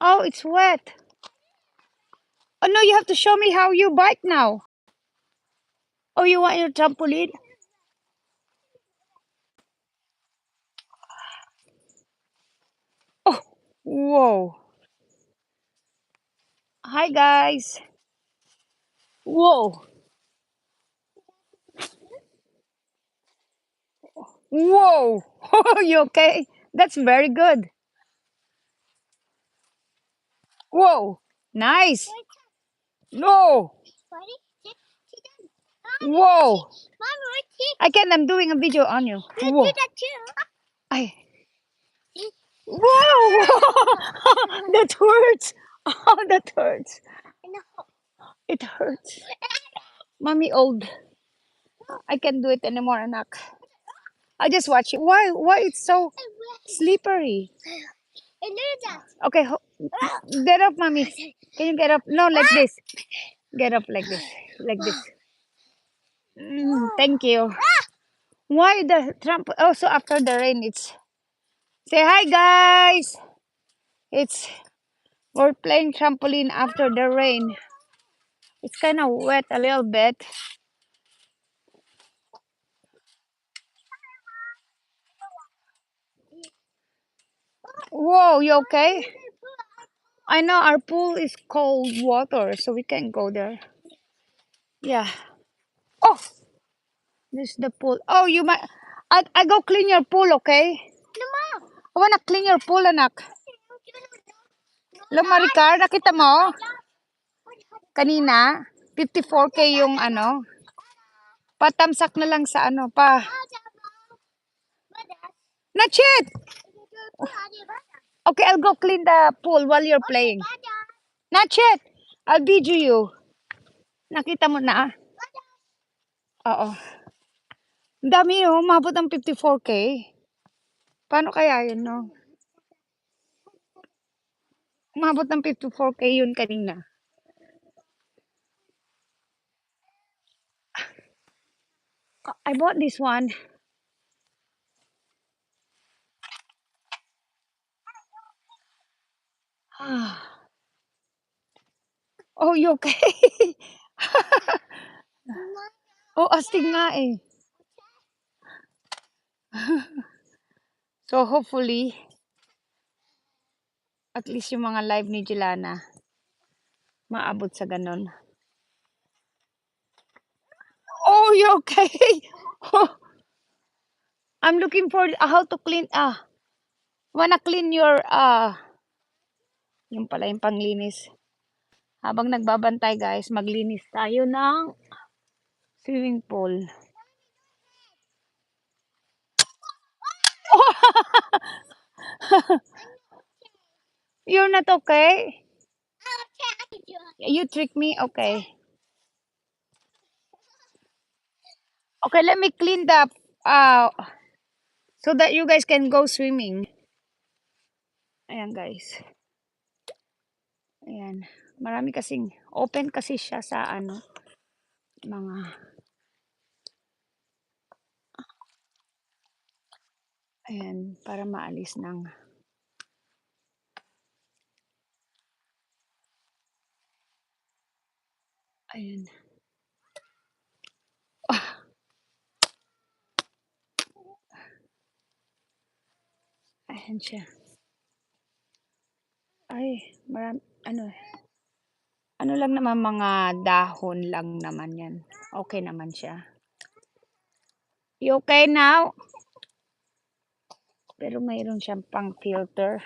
Oh, it's wet. Oh no, you have to show me how you bike now. Oh, you want your trampoline? Oh, whoa. Hi guys. Whoa. Whoa. You okay? That's very good. Whoa. Nice. No. Whoa. Again, I'm doing a video on you. Whoa. I. Whoa. That hurts. Oh, that hurts. It hurts. Mommy old. I can't do it anymore, anak. I just watch it. Why it's so slippery? Okay, get up, mommy. Can you get up? No, like this. Get up like this. Like this. Thank you. Why the Trump? Also, after the rain, it's. Say hi, guys. It's. We're playing trampoline after the rain. It's kind of wet a little bit. Whoa, you okay? I know our pool is cold water, so we can't go there. Yeah. Oh, this is the pool. Oh, you might. I go clean your pool, okay? I wanna clean your pool, anak. Lo, Maricar, nakita mo? Kanina, 54K yung ano. Patamsak na lang sa ano, pa. Not yet! Okay, I'll go clean the pool while you're playing. Not yet! I'll video you. Nakita mo na? Oo. Ang dami yun, umabot ng 54K. Paano kaya yun, no? Umabot ng 54K yun kanina. I bought this one. Oh, you okay? Oh, astig nga eh. So, hopefully, at least yung mga live ni Jelana, maabot sa ganon. Oh, you okay? I'm looking for how to clean, wanna clean your, yung pala yung panglinis. Habang nagbabantay guys, maglinis tayo ng swimming pool. You're not okay? You trick me? Okay. Okay, let me clean the, so that you guys can go swimming. Ayan guys. Ayan. Marami kasing, open kasi siya sa ano, mga, ayan, para maalis ng, ayan. Ayan siya. Ay, marami, ano lang naman, mga dahon lang naman yan. Okay naman siya. You okay now? Pero mayroon siyang pang filter.